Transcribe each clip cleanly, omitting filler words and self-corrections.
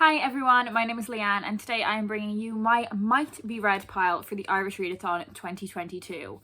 Hi everyone, my name is Leanne and today I am bringing you my might be read pile for the Irish Readathon 2022.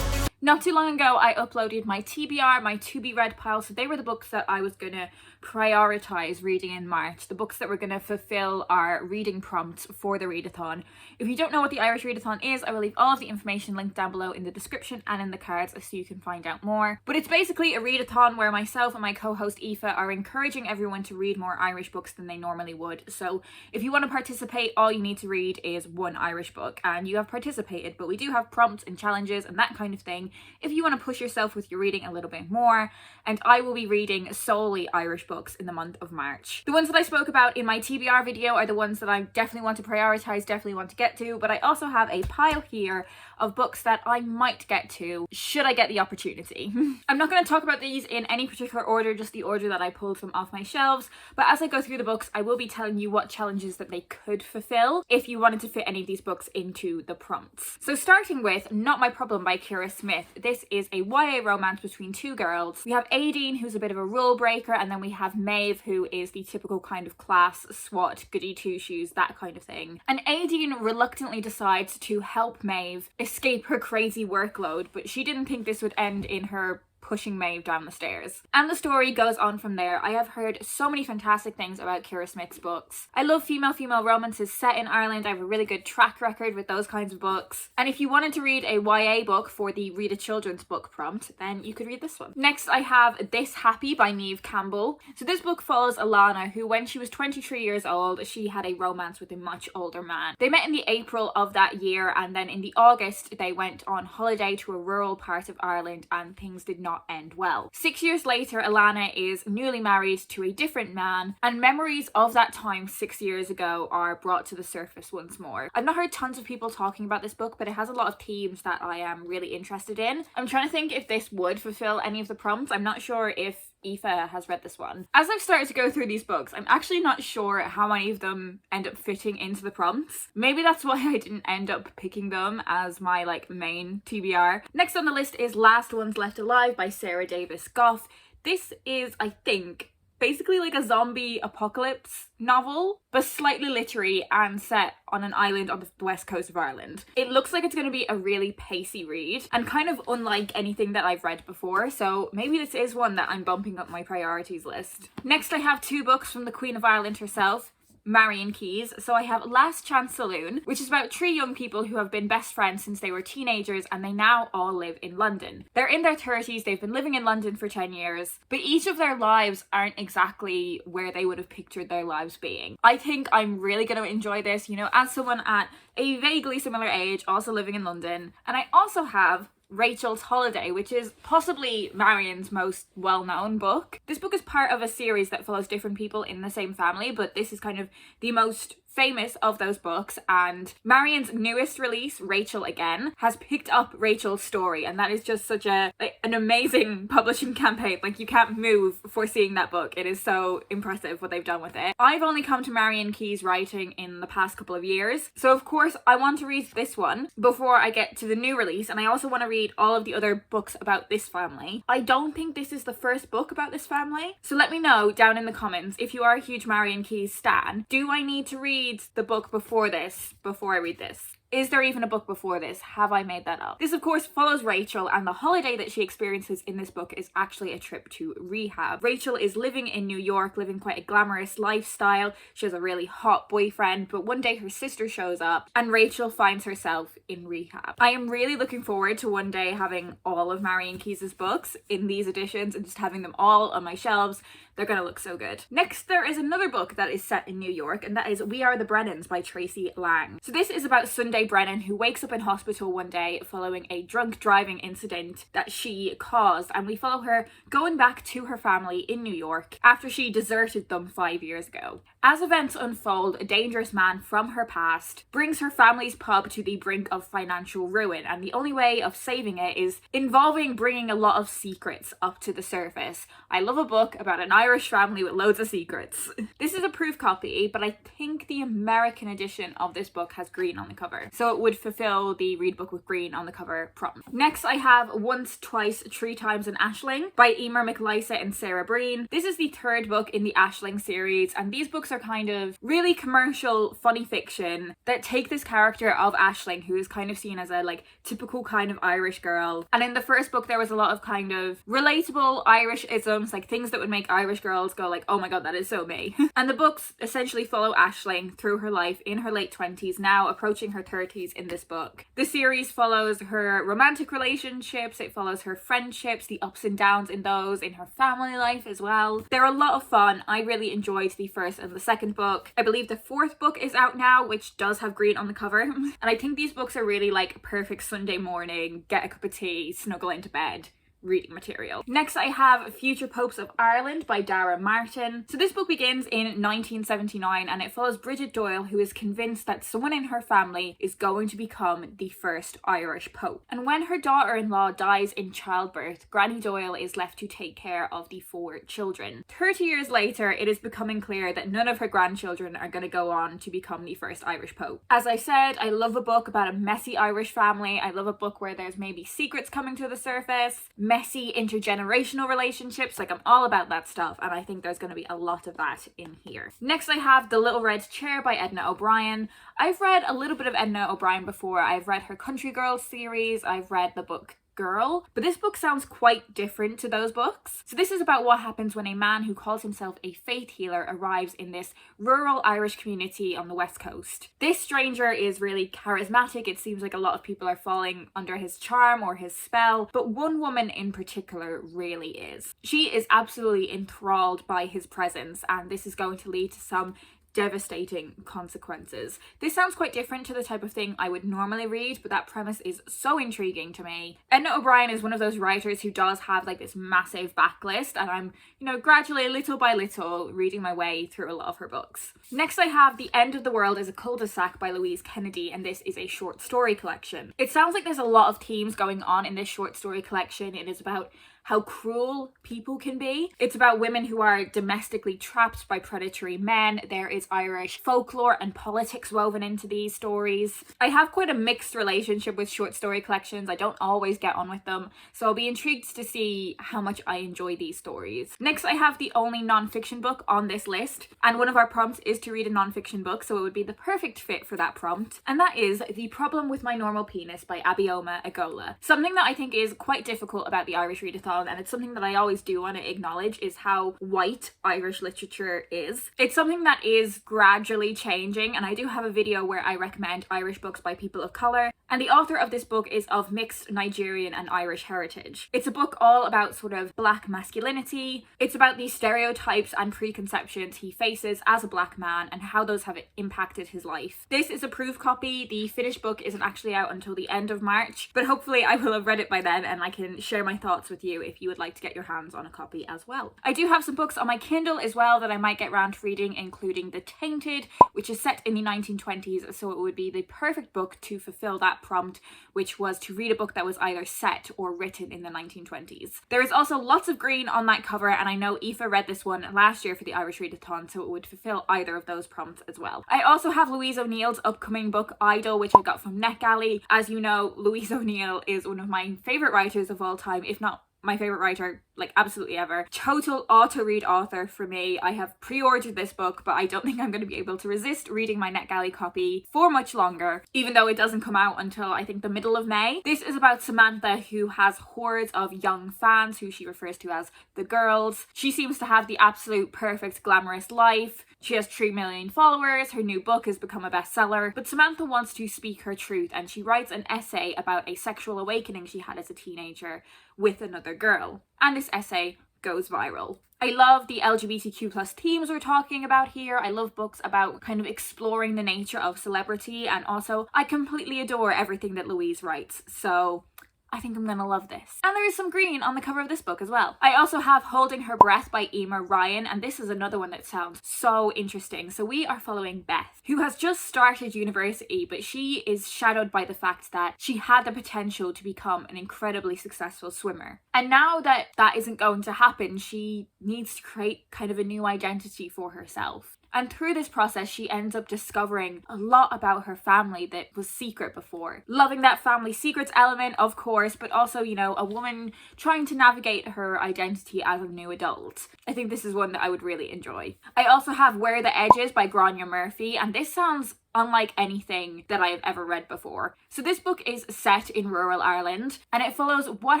Not too long ago I uploaded my TBR, my to be read pile, so they were the books that I was going to prioritise reading in March, the books that were going to fulfil our reading prompts for the readathon. If you don't know what the Irish Readathon is, I will leave all of the information linked down below in the description and in the cards so you can find out more. But it's basically a readathon where myself and my co-host Aoife are encouraging everyone to read more Irish books than they normally would. So if you want to participate, all you need to read is one Irish book and you have participated, but we do have prompts and challenges and that kind of thing if you want to push yourself with your reading a little bit more. And I will be reading solely Irish books in the month of March. The ones that I spoke about in my TBR video are the ones that I definitely want to prioritise, definitely want to get to, but I also have a pile here of books that I might get to should I get the opportunity. I'm not going to talk about these in any particular order, just the order that I pulled them off my shelves, but as I go through the books I will be telling you what challenges that they could fulfill if you wanted to fit any of these books into the prompts. So starting with Not My Problem by Kira Smith. This is a YA romance between two girls. We have Aideen, who's a bit of a rule breaker, and then we have Neve, who is the typical kind of class SWAT, goody two-shoes, that kind of thing. And Aideen reluctantly decides to help Maeve escape her crazy workload, but she didn't think this would end in her pushing Maeve down the stairs. And the story goes on from there. I have heard so many fantastic things about Kira Smith's books. I love female romances set in Ireland. I have a really good track record with those kinds of books. And if you wanted to read a YA book for the Read a Children's Book prompt, then you could read this one. Next I have This Happy by Neve Campbell. So this book follows Alana, who when she was 23 years old, she had a romance with a much older man. They met in the April of that year, and then in the August they went on holiday to a rural part of Ireland and things did not end well. 6 years later, Alana is newly married to a different man, and memories of that time 6 years ago are brought to the surface once more. I've not heard tons of people talking about this book, but it has a lot of themes that I am really interested in. I'm trying to think if this would fulfill any of the prompts. I'm not sure if Aoife has read this one. As I've started to go through these books, I'm actually not sure how many of them end up fitting into the prompts. Maybe that's why I didn't end up picking them as my main TBR. Next on the list is Last Ones Left Alive by Sarah Davis Goth. This is, I think, basically like a zombie apocalypse novel, but slightly literary and set on an island on the west coast of Ireland. It looks like it's going to be a really pacey read and kind of unlike anything that I've read before, so maybe this is one that I'm bumping up my priorities list. Next I have two books from the Queen of Ireland herself, Marion Keys. So I have Last Chance Saloon, which is about three young people who have been best friends since they were teenagers and they now all live in London. They're in their 30s, they've been living in London for 10 years, but each of their lives aren't exactly where they would have pictured their lives being. I think I'm really going to enjoy this, as someone at a vaguely similar age, also living in London. And I also have Rachel's Holiday, which is possibly Marion's most well-known book. This book is part of a series that follows different people in the same family, but this is kind of the most famous of those books, and Marion's newest release, Rachel Again, has picked up Rachel's story, and that is just such an amazing publishing campaign. You can't move for seeing that book. It is so impressive what they've done with it. I've only come to Marion Keys' writing in the past couple of years, so of course I want to read this one before I get to the new release, and I also want to read all of the other books about this family. I don't think this is the first book about this family, so let me know down in the comments if you are a huge Marion Keys stan. Do I need to read the book before I read this? Is there even a book before this? Have I made that up? This of course follows Rachel, and the holiday that she experiences in this book is actually a trip to rehab. Rachel is living in New York, living quite a glamorous lifestyle. She has a really hot boyfriend, but one day her sister shows up and Rachel finds herself in rehab. I am really looking forward to one day having all of Marion Keys' books in these editions and just having them all on my shelves. They're gonna look so good. Next, there is another book that is set in New York, and that is We Are the Brennans by Tracy Lang. So this is about Sunday Brennan, who wakes up in hospital one day following a drunk driving incident that she caused, and we follow her going back to her family in New York after she deserted them 5 years ago. As events unfold, a dangerous man from her past brings her family's pub to the brink of financial ruin, and the only way of saving it is involving bringing a lot of secrets up to the surface. I love a book about an Irish family with loads of secrets. This is a proof copy, but I think the American edition of this book has green on the cover. cover. So it would fulfill the read book with green on the cover prompt. Next I have Once, Twice, Three Times an Aisling by Emer McLysa and Sarah Breen. This is the third book in the Aisling series, and these books are kind of really commercial, funny fiction that take this character of Aisling, who is kind of seen as a like typical kind of Irish girl. And in the first book there was a lot of kind of relatable Irish isms, like things that would make Irish girls go like, oh my god, that is so me. And the books essentially follow Aisling through her life in her late 20s, now approaching her 30s in this book. The series follows her romantic relationships, it follows her friendships, the ups and downs in those, in her family life as well. They're a lot of fun. I really enjoyed the first and the second book. I believe the fourth book is out now, which does have green on the cover. And I think these books are really like perfect Sunday morning, get a cup of tea, snuggle into bed reading material. Next I have Future Popes of Ireland by Dara Martin. So this book begins in 1979 and it follows Bridget Doyle, who is convinced that someone in her family is going to become the first Irish Pope. And when her daughter-in-law dies in childbirth, Granny Doyle is left to take care of the 4 children. 30 years later, it is becoming clear that none of her grandchildren are going to go on to become the first Irish Pope. As I said, I love a book about a messy Irish family. I love a book where there's maybe secrets coming to the surface, messy intergenerational relationships. Like, I'm all about that stuff, and I think there's going to be a lot of that in here. Next I have The Little Red Chair by Edna O'Brien. I've read a little bit of Edna O'Brien before. I've read her Country Girls series, I've read the book Girl, but this book sounds quite different to those books. So this is about what happens when a man who calls himself a faith healer arrives in this rural Irish community on the west coast. This stranger is really charismatic. It seems like a lot of people are falling under his charm or his spell, but one woman in particular really is. She is absolutely enthralled by his presence, and this is going to lead to some devastating consequences. This sounds quite different to the type of thing I would normally read, but that premise is so intriguing to me. Edna O'Brien is one of those writers who does have like this massive backlist, and I'm, gradually, little by little, reading my way through a lot of her books. Next I have The End of the World is a Cul-De-Sac by Louise Kennedy, and this is a short story collection. It sounds like there's a lot of themes going on in this short story collection. It is about how cruel people can be. It's about women who are domestically trapped by predatory men. There is Irish folklore and politics woven into these stories. I have quite a mixed relationship with short story collections. I don't always get on with them, so I'll be intrigued to see how much I enjoy these stories. Next, I have the only non-fiction book on this list, and one of our prompts is to read a non-fiction book, so it would be the perfect fit for that prompt, and that is The Problem with My Normal Penis by Abioma Agola. Something that I think is quite difficult about the Irish Readathon, and it's something that I always do want to acknowledge, is how white Irish literature is. It's something that is gradually changing, and I do have a video where I recommend Irish books by people of colour, and the author of this book is of mixed Nigerian and Irish heritage. It's a book all about sort of black masculinity. It's about the stereotypes and preconceptions he faces as a black man and how those have impacted his life. This is a proof copy. The finished book isn't actually out until the end of March, but hopefully I will have read it by then and I can share my thoughts with you if you would like to get your hands on a copy as well. I do have some books on my Kindle as well that I might get round to reading, including The Tainted, which is set in the 1920s, so it would be the perfect book to fulfill that prompt, which was to read a book that was either set or written in the 1920s. There is also lots of green on that cover, and I know Aoife read this one last year for the Irish Readathon, so it would fulfill either of those prompts as well. I also have Louise O'Neill's upcoming book Idol, which I got from NetGalley. As you know, Louise O'Neill is one of my favourite writers of all time, if not my favourite writer, like absolutely ever. Total auto-read author for me. I have pre-ordered this book, but I don't think I'm going to be able to resist reading my NetGalley copy for much longer, even though it doesn't come out until I think the middle of May. This is about Samantha, who has hordes of young fans who she refers to as the girls. She seems to have the absolute perfect glamorous life. She has 3 million followers, her new book has become a bestseller, but Samantha wants to speak her truth, and she writes an essay about a sexual awakening she had as a teenager with another girl. And this essay goes viral. I love the LGBTQ+ themes we're talking about here. I love books about kind of exploring the nature of celebrity, and also I completely adore everything that Louise writes, so I think I'm gonna love this. And there is some green on the cover of this book as well. I also have Holding Her Breath by Emer Ryan, and this is another one that sounds so interesting. So we are following Beth, who has just started university, but she is shadowed by the fact that she had the potential to become an incredibly successful swimmer. And now that that isn't going to happen, she needs to create kind of a new identity for herself. And through this process, she ends up discovering a lot about her family that was secret before. Loving that family secrets element, of course, but also, you know, a woman trying to navigate her identity as a new adult. I think this is one that I would really enjoy. I also have Where the Edges by Grania Murphy, and this sounds unlike anything that I have ever read before. So this book is set in rural Ireland, and it follows what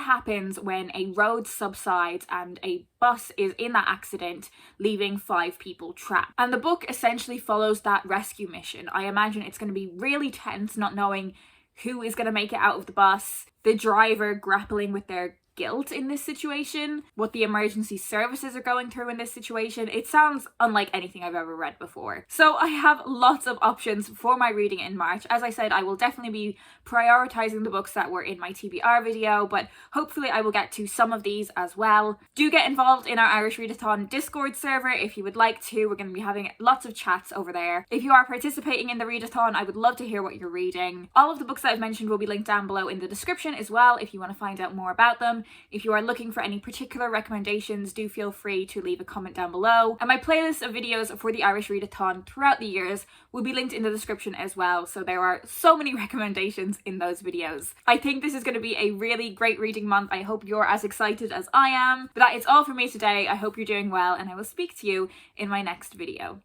happens when a road subsides and a bus is in that accident, leaving 5 people trapped. And the book essentially follows that rescue mission. I imagine it's going to be really tense, not knowing who is going to make it out of the bus, the driver grappling with their guilt in this situation, what the emergency services are going through in this situation. It sounds unlike anything I've ever read before. So I have lots of options for my reading in March. As I said, I will definitely be prioritizing the books that were in my TBR video, but hopefully I will get to some of these as well. Do get involved in our Irish Readathon Discord server if you would like to. We're going to be having lots of chats over there. If you are participating in the Readathon, I would love to hear what you're reading. All of the books that I've mentioned will be linked down below in the description as well if you want to find out more about them. If you are looking for any particular recommendations, do feel free to leave a comment down below. And my playlist of videos for the Irish Readathon throughout the years will be linked in the description as well. So there are so many recommendations in those videos. I think this is going to be a really great reading month. I hope you're as excited as I am. But that is all for me today. I hope you're doing well, and I will speak to you in my next video.